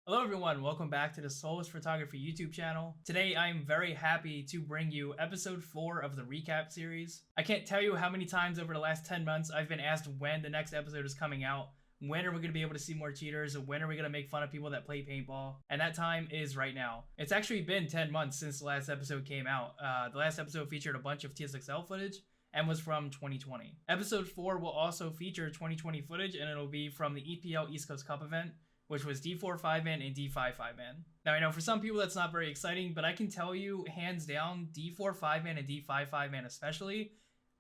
Hello everyone, welcome back to the Soulless Photography YouTube channel. Today I'm very happy to bring you episode 4 of the recap series. I can't tell you how many times over the last 10 months I've been asked when the next episode is coming out. When are we going to be able to see more cheaters? When are we going to make fun of people that play paintball? And that time is right now. It's actually been 10 months since the last episode came out. The last episode featured a bunch of TSXL footage and was from 2020. Episode 4 will also feature 2020 footage, and it'll be from the EPL East Coast Cup event, which was D4 5-man and D5 5-man. Now I know for some people that's not very exciting, but I can tell you hands down, D4 5-man and D5 5-man especially,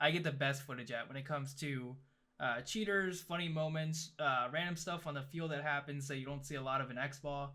I get the best footage at when it comes to cheaters, funny moments, random stuff on the field that happens that you don't see a lot of in X-Ball.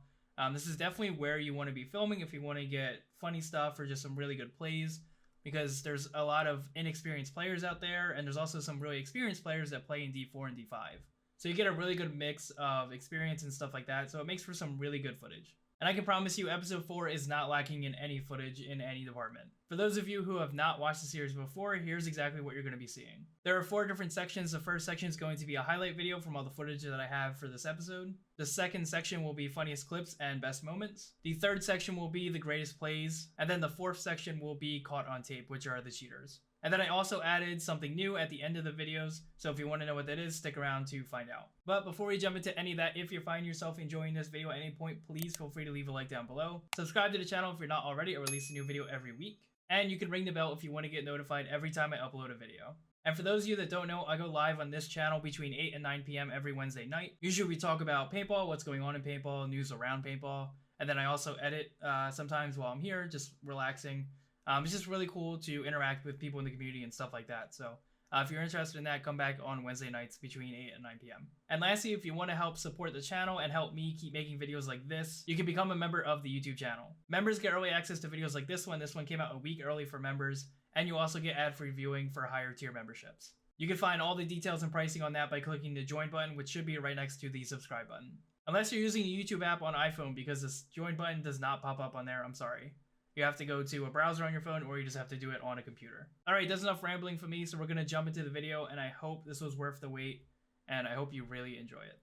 This is definitely where you want to be filming if you want to get funny stuff or just some really good plays, because there's a lot of inexperienced players out there, and there's also some really experienced players that play in D4 and D5. So you get a really good mix of experience and stuff like that, so it makes for some really good footage. And I can promise you episode 4 is not lacking in any footage in any department. For those of you who have not watched the series before, here's exactly what you're going to be seeing. There are 4 different sections. The first section is going to be a highlight video from all the footage that I have for this episode. The second section will be funniest clips and best moments. The third section will be the greatest plays. And then the fourth section will be caught on tape, which are the cheaters. And then I also added something new at the end of the videos, so if you want to know what that is, stick around to find out. But before we jump into any of that, if you find yourself enjoying this video at any point, please feel free to leave a like down below. Subscribe to the channel if you're not already. I release a new video every week. And you can ring the bell if you want to get notified every time I upload a video. And for those of you that don't know, I go live on this channel between 8 and 9 p.m. every Wednesday night. Usually we talk about paintball, what's going on in paintball, news around paintball. And then I also edit sometimes while I'm here, just relaxing. It's just really cool to interact with people in the community and stuff like that. So if you're interested in that, come back on Wednesday nights between 8 and 9 p.m. And lastly, if you want to help support the channel and help me keep making videos like this, you can become a member of the YouTube channel. Members get early access to videos like this one. This one came out a week early for members, and you also get ad-free viewing for higher tier memberships. You can find all the details and pricing on that by clicking the join button, which should be right next to the subscribe button. Unless you're using the YouTube app on iPhone, because this join button does not pop up on there, I'm sorry. You have to go to a browser on your phone, or you just have to do it on a computer. Alright, that's enough rambling for me, so we're going to jump into the video, and I hope this was worth the wait, and I hope you really enjoy it.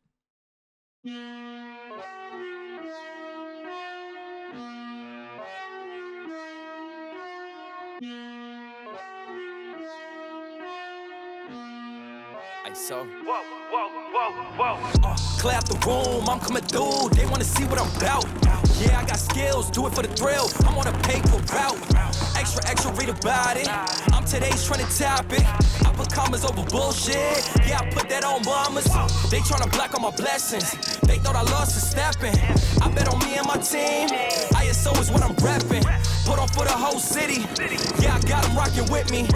So clear out the room, I'm coming through. They wanna see what I'm about. Yeah, I got skills, do it for the thrill. I'm on a paper route. Extra, read about it. I'm today's trending topic. I put commas over bullshit. Yeah, I put that on mamas. They tryna block all my blessings. They thought I lost for stepping. I bet on me and my team. ISO is what I'm repping. Put on for the whole city. Yeah, I got them rocking with me.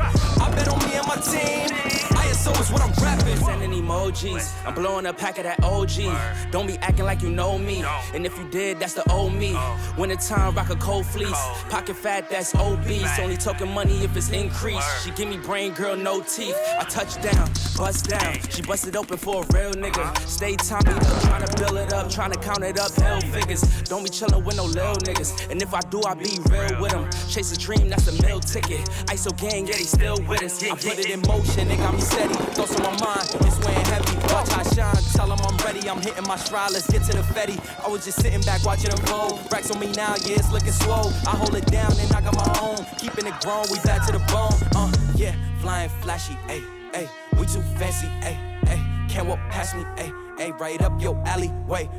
I bet on me and my team. ISO is what I'm repping. Sending emojis. I'm blowing a pack of that OG. Don't be acting like you know me. And if you did, that's the old me. Winter time, rock a cold fleece. Pocket fat, that's obese. Only talking money if it's increased. She give me brain, girl, no teeth. I touch down, bust down. She busted open for a real nigga. Stay Tommy up, trying to build it up, trying to count it up, hell figures. Don't be chillin' with no lil niggas. And if I do, I be real with them. Chase a dream, that's a meal ticket. ISO gang, yeah, they still with us. I put it in motion, they got me steady. Thoughts on my mind, it's weighing heavy. Watch I shine, tell them I'm ready. I'm hitting my stride, let's get to the fetty. I was just sitting back watching them roll. Racks on me now, yeah, it's looking swole. I hold it down and I got my own. Keeping it grown, we back to the bone. Yeah, flying flashy, ayy, ayy. We too fancy, ayy, ayy. Can't walk past me, ayy, ayy. Right up your alley, wait.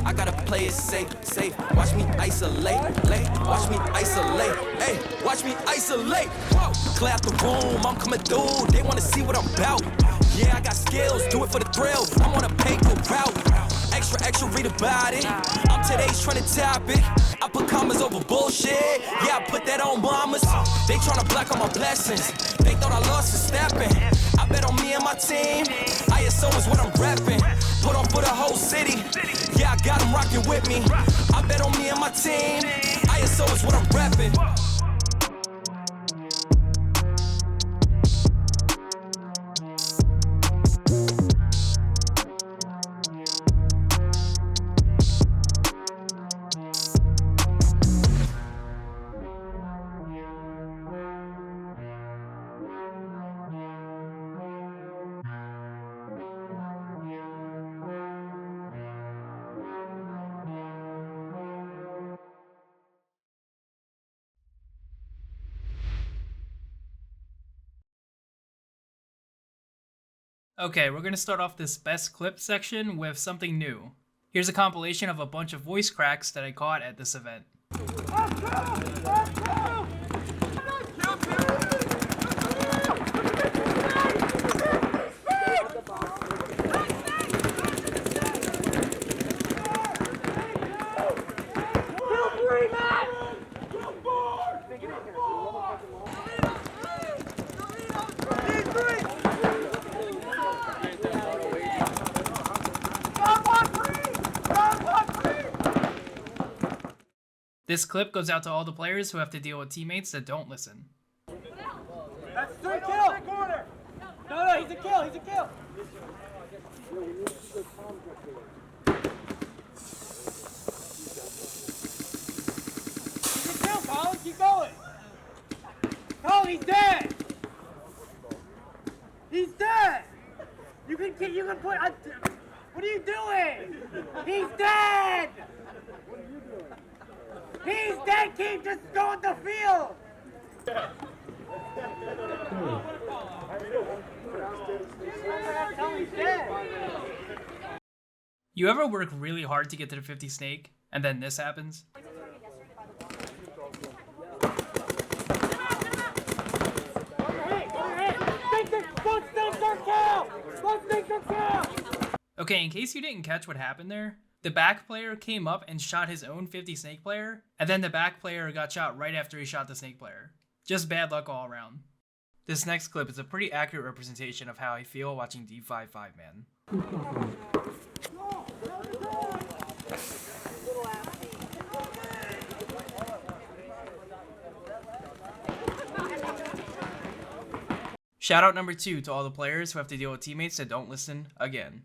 I gotta play it safe. Watch me isolate, watch me isolate, ayy. Watch me isolate. Whoa. Clear out the room, I'm coming through. They wanna see what I'm about. Yeah, I got skills, do it for the thrill. I'm on a paper route. Extra, read about it. I'm today's trending topic. I put commas over bullshit. Yeah, I put that on mamas. They tryna block all my blessings. They thought I lost for stepping. I bet on me and my team. ISO is what I'm repping. Put on for the whole city. Yeah, I got them rocking with me. I bet on me and my team. ISO is what I'm repping. Okay, we're gonna start off this best clip section with something new. Here's a compilation of a bunch of voice cracks that I caught at this event. This clip goes out to all the players who have to deal with teammates that don't listen. That's a kill! No, he's a kill, he's a kill! He's a kill, Colin, keep going! Colin, he's dead! He's dead! You can put, what are you doing? He's dead! He's dead, keep just go on the field! You ever work really hard to get to the 50 snake, and then this happens? Okay, in case you didn't catch what happened there, the back player came up and shot his own 50 snake player, and then the back player got shot right after he shot the snake player. Just bad luck all around. This next clip is a pretty accurate representation of how I feel watching D5 5-man. Shout out number 2 to all the players who have to deal with teammates that don't listen again.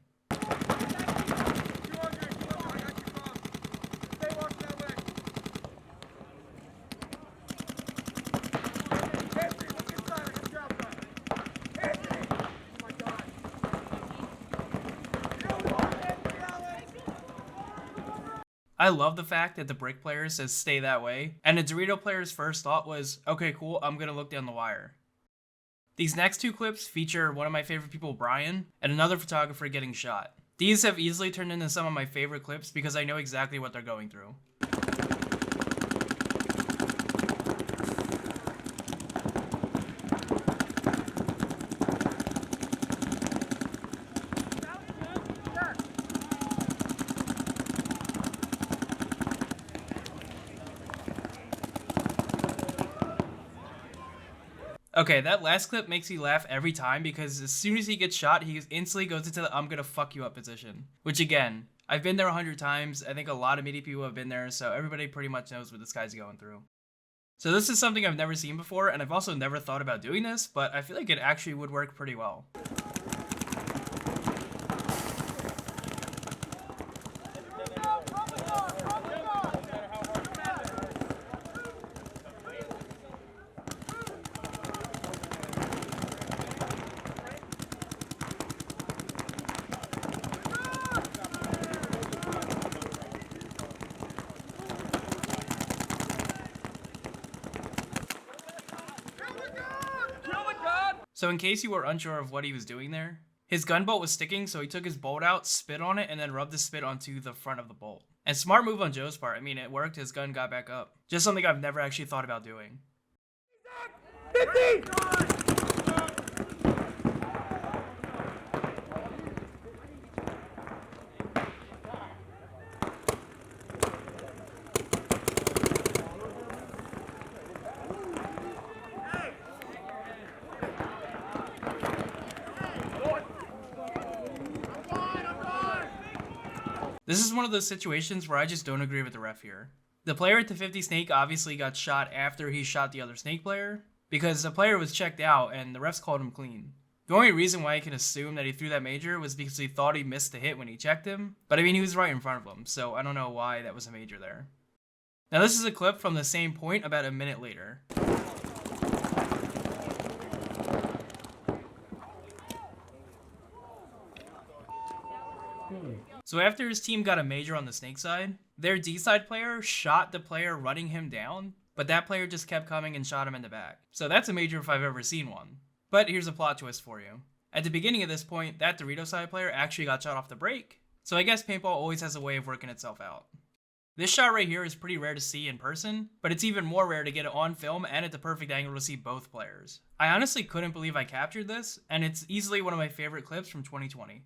I love the fact that the brick player says stay that way, and the Dorito player's first thought was, okay cool, I'm gonna look down the wire. These next 2 clips feature one of my favorite people, Brian, and another photographer getting shot. These have easily turned into some of my favorite clips because I know exactly what they're going through. Okay, that last clip makes me laugh every time because as soon as he gets shot, he instantly goes into the I'm gonna fuck you up position. Which again, I've been there 100 times, I think a lot of media people have been there, so everybody pretty much knows what this guy's going through. So this is something I've never seen before, and I've also never thought about doing this, but I feel like it actually would work pretty well. So in case you were unsure of what he was doing there, his gun bolt was sticking, so he took his bolt out, spit on it, and then rubbed the spit onto the front of the bolt. And smart move on Joe's part, I mean it worked, his gun got back up. Just something I've never actually thought about doing. 50! This is one of those situations where I just don't agree with the ref here. The player at the 50 snake obviously got shot after he shot the other snake player, because the player was checked out and the refs called him clean. The only reason why I can assume that he threw that major was because he thought he missed the hit when he checked him, but I mean he was right in front of him, so I don't know why that was a major there. Now this is a clip from the same point about a minute later. So after his team got a major on the snake side, their D side player shot the player running him down, but that player just kept coming and shot him in the back. So that's a major if I've ever seen one. But here's a plot twist for you. At the beginning of this point, that Dorito side player actually got shot off the break, so I guess paintball always has a way of working itself out. This shot right here is pretty rare to see in person, but it's even more rare to get it on film and at the perfect angle to see both players. I honestly couldn't believe I captured this, and it's easily one of my favorite clips from 2020.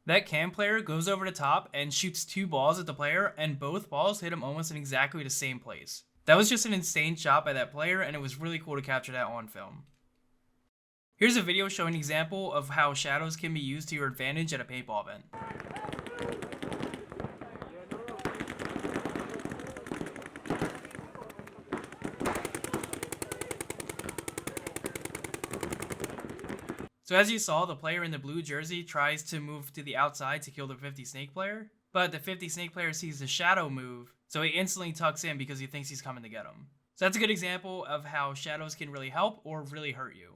That cam player goes over the top and shoots 2 balls at the player, and both balls hit him almost in exactly the same place. That was just an insane shot by that player, and it was really cool to capture that on film. Here's a video showing an example of how shadows can be used to your advantage at a paintball event. So as you saw, the player in the blue jersey tries to move to the outside to kill the 50 snake player, but the 50 snake player sees the shadow move, so he instantly tucks in because he thinks he's coming to get him. So that's a good example of how shadows can really help or really hurt you.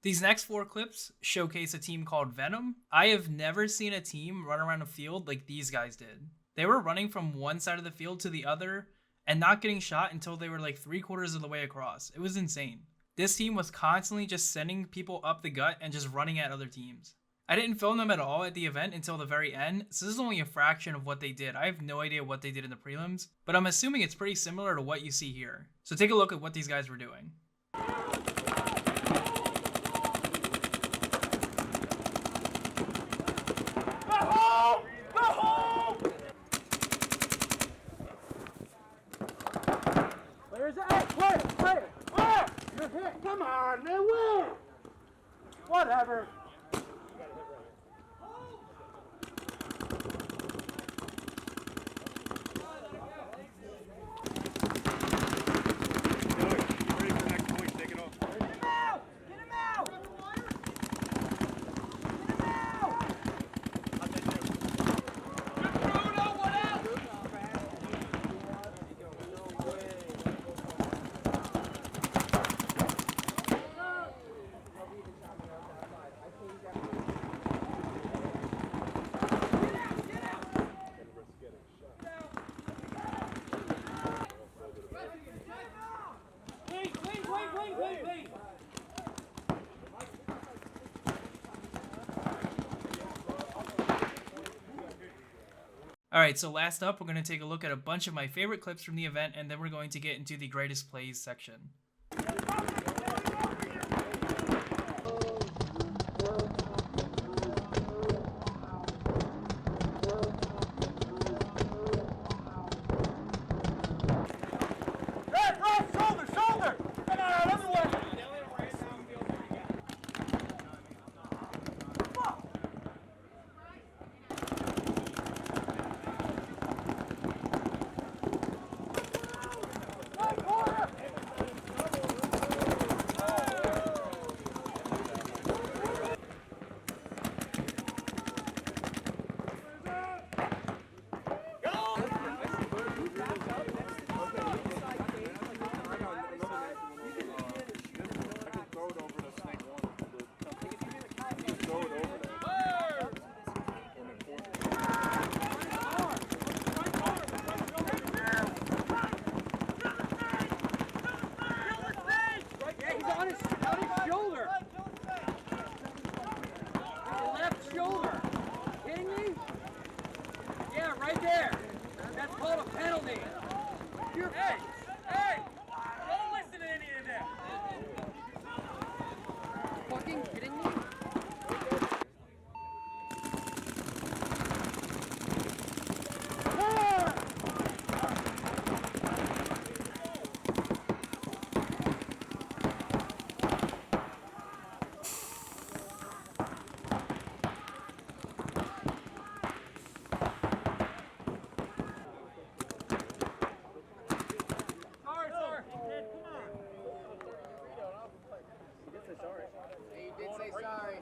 These next 4 clips showcase a team called Venom. I have never seen a team run around a field like these guys did. They were running from one side of the field to the other and not getting shot until they were like 3/4 of the way across. It was insane. This team was constantly just sending people up the gut and just running at other teams. I didn't film them at all at the event until the very end, so this is only a fraction of what they did. I have no idea what they did in the prelims, but I'm assuming it's pretty similar to what you see here. So take a look at what these guys were doing. Come on, they win! Whatever. Alright, so last up, we're going to take a look at a bunch of my favorite clips from the event, and then we're going to get into the greatest plays section. Right there. That's called a penalty. Hey! Hey! Don't listen to any of them. Fucking kidding me? He did say sorry.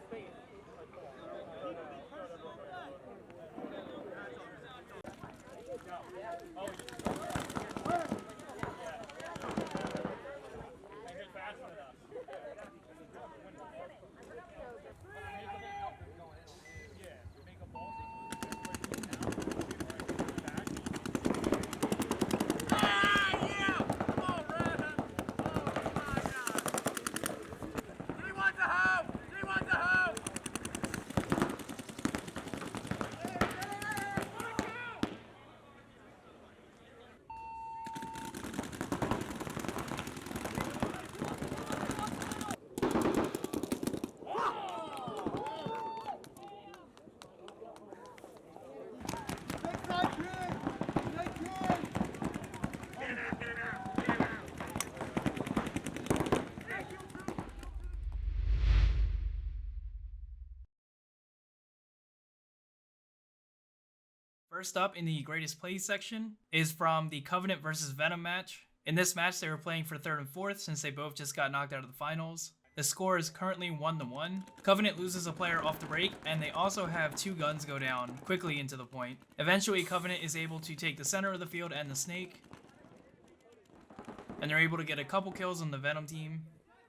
First up in the greatest plays section is from the Covenant versus Venom match. In this match, they were playing for 3rd and 4th since they both just got knocked out of the finals. The score is currently 1-1. Covenant loses a player off the break, and they also have 2 guns go down quickly into the point. Eventually, Covenant is able to take the center of the field and the snake, and they're able to get a couple kills on the Venom team.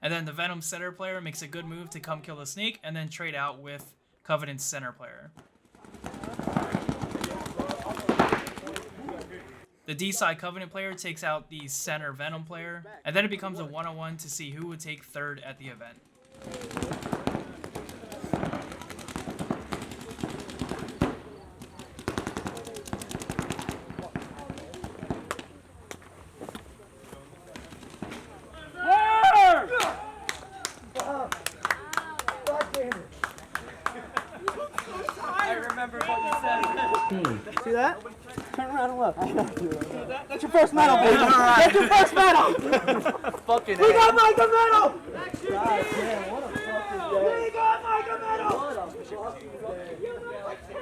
And then the Venom center player makes a good move to come kill the snake and then trade out with Covenant's center player. The D-side Covenant player takes out the center Venom player, and then it becomes a 1-on-1 to see who would take 3rd at the event. I remember what you said. See that? Turn around and look. That's your first medal, baby. That's your first medal. Fucking We got Mike a medal. God damn, what a fucking day. We got Mike a medal. What a fucking day.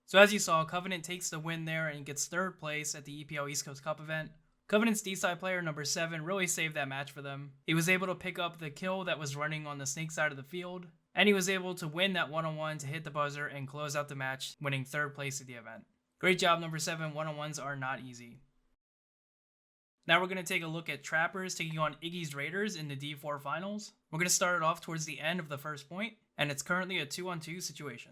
So as you saw, Covenant takes the win there and gets 3rd place at the EPL East Coast Cup event. Covenant's D-side player, number 7, really saved that match for them. He was able to pick up the kill that was running on the snake side of the field, and he was able to win that 1-on-1 to hit the buzzer and close out the match, winning 3rd place at the event. Great job, number 7. 1-on-1s are not easy. Now we're going to take a look at Trappers taking on Iggy's Raiders in the D4 finals. We're going to start it off towards the end of the first point, and it's currently a 2-on-2 situation.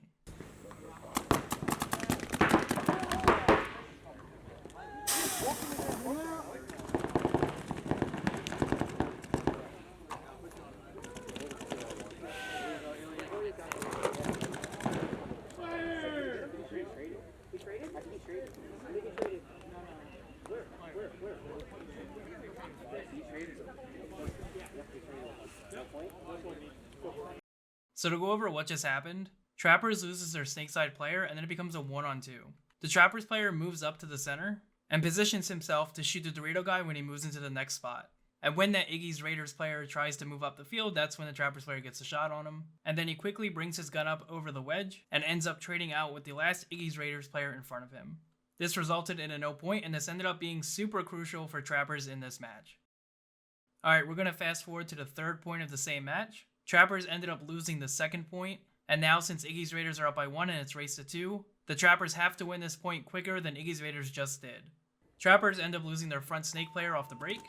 So to go over what just happened, Trappers loses their snakeside player and then it becomes a 1-on-2. The Trappers player moves up to the center and positions himself to shoot the Dorito guy when he moves into the next spot. And when that Iggy's Raiders player tries to move up the field, that's when the Trappers player gets a shot on him. And then he quickly brings his gun up over the wedge and ends up trading out with the last Iggy's Raiders player in front of him. This resulted in a no point, and this ended up being super crucial for Trappers in this match. Alright, we're going to fast forward to the 3rd point of the same match. Trappers ended up losing the 2nd point, and now since Iggy's Raiders are up by 1 and it's race to 2, the Trappers have to win this point quicker than Iggy's Raiders just did. Trappers end up losing their front snake player off the break.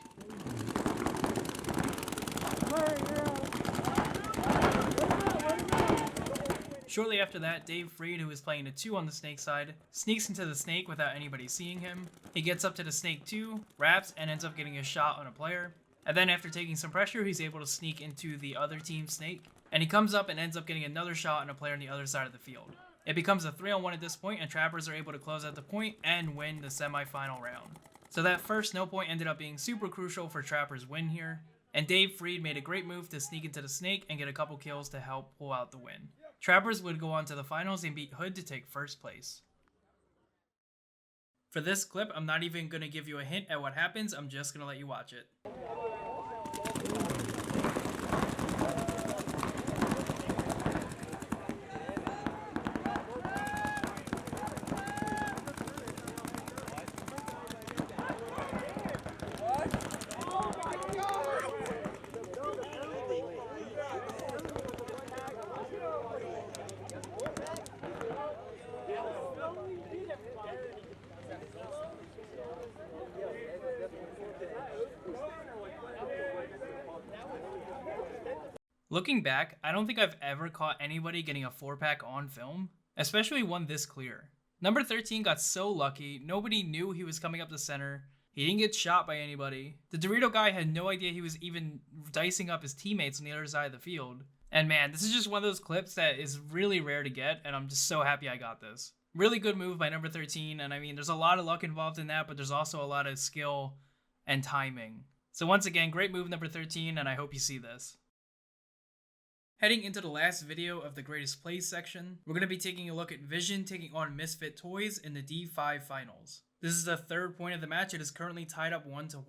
Shortly after that, Dave Freed, who is playing a 2 on the snake side, sneaks into the snake without anybody seeing him. He gets up to the snake 2, wraps, and ends up getting a shot on a player. And then after taking some pressure, he's able to sneak into the other team's snake. And he comes up and ends up getting another shot on a player on the other side of the field. It becomes a 3-on-1 at this point, and Trappers are able to close out the point and win the semifinal round. So that first no point ended up being super crucial for Trappers' win here. And Dave Freed made a great move to sneak into the snake and get a couple kills to help pull out the win. Trappers would go on to the finals and beat Hood to take 1st place. For this clip, I'm not even going to give you a hint at what happens, I'm just going to let you watch it. Looking back, I don't think I've ever caught anybody getting a 4-pack on film, especially one this clear. Number 13 got so lucky, nobody knew he was coming up the center, he didn't get shot by anybody. The Dorito guy had no idea he was even dicing up his teammates on the other side of the field. And man, this is just one of those clips that is really rare to get, and I'm just so happy I got this. Really good move by number 13, and I mean, there's a lot of luck involved in that, but there's also a lot of skill and timing. So once again, great move number 13, and I hope you see this. Heading into the last video of the greatest plays section, we're going to be taking a look at Vision taking on Misfit Toys in the D5 finals. This is the 3rd point of the match. It is currently tied up 1-1.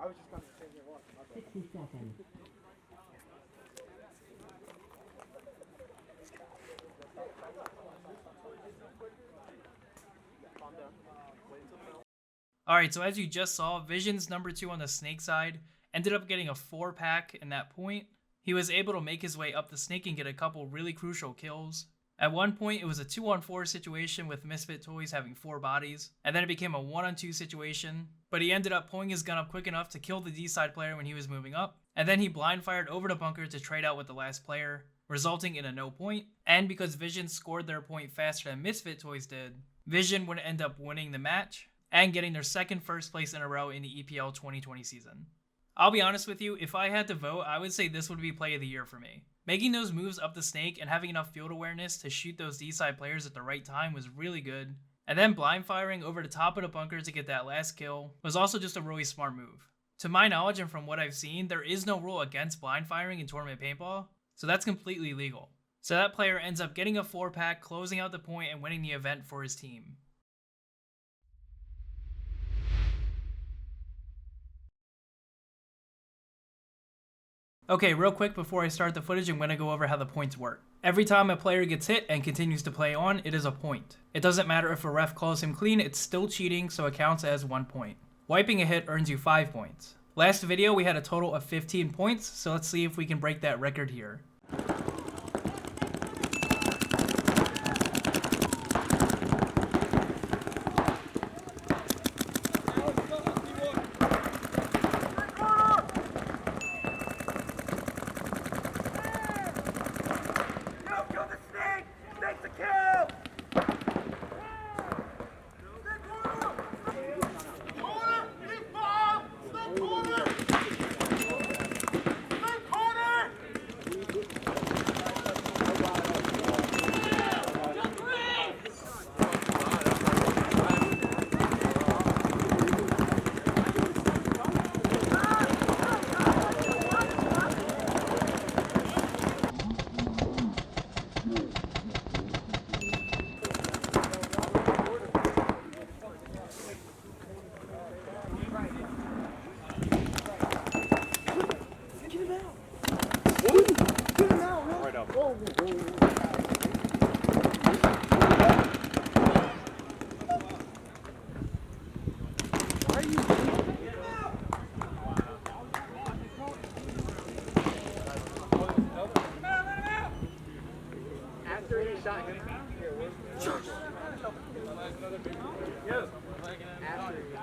I was just kind of sitting here watching. 60 seconds. Alright, so as you just saw, Vision's number 2 on the snake side ended up getting a 4-pack in that point. He was able to make his way up the snake and get a couple really crucial kills. At one point, it was a 2-on-4 situation with Misfit Toys having 4 bodies, and then it became a 1-on-2 situation, but he ended up pulling his gun up quick enough to kill the D-side player when he was moving up, and then he blind fired over the bunker to trade out with the last player, resulting in a no point, and because Vision scored their point faster than Misfit Toys did, Vision would end up winning the match, and getting their second first place in a row in the EPL 2020 season. I'll be honest with you, if I had to vote, I would say this would be play of the year for me. Making those moves up the snake and having enough field awareness to shoot those D-side players at the right time was really good, and then blind firing over the top of the bunker to get that last kill was also just a really smart move. To my knowledge and from what I've seen, there is no rule against blind firing in tournament paintball, so that's completely legal. So that player ends up getting a 4-pack, closing out the point and winning the event for his team. Okay, real quick before I start the footage, I'm going to go over how the points work. Every time a player gets hit and continues to play on, it is a point. It doesn't matter if a ref calls him clean, it's still cheating, so it counts as 1 point. Wiping a hit earns you 5 points. Last video we had a total of 15 points, so let's see if we can break that record here.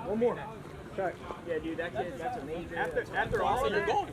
One more. Check. Yeah, dude, that's a major. After all of that.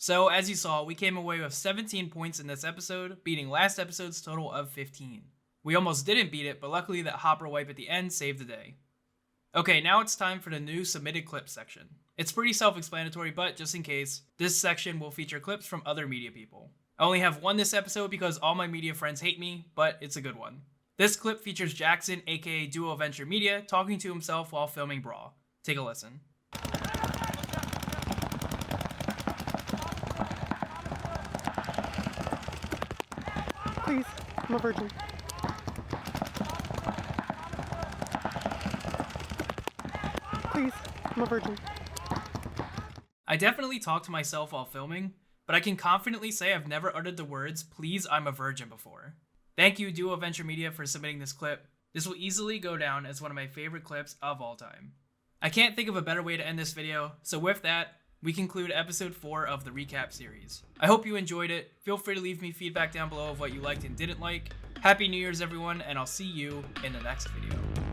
So, as you saw, we came away with 17 points in this episode, beating last episode's total of 15. We almost didn't beat it, but luckily that hopper wipe at the end saved the day. Okay, now it's time for the new submitted clips section. It's pretty self-explanatory, but just in case, this section will feature clips from other media people. I only have one this episode because all my media friends hate me, but it's a good one. This clip features Jackson, aka Duo Venture Media, talking to himself while filming Brawl. Take a listen. Please, I'm a virgin. Please, I'm a virgin. I definitely talk to myself while filming, but I can confidently say I've never uttered the words, "Please, I'm a virgin" before. Thank you, Duo Venture Media, for submitting this clip. This will easily go down as one of my favorite clips of all time. I can't think of a better way to end this video, so with that, we conclude episode 4 of the recap series. I hope you enjoyed it. Feel free to leave me feedback down below of what you liked and didn't like. Happy New Year's, everyone, and I'll see you in the next video.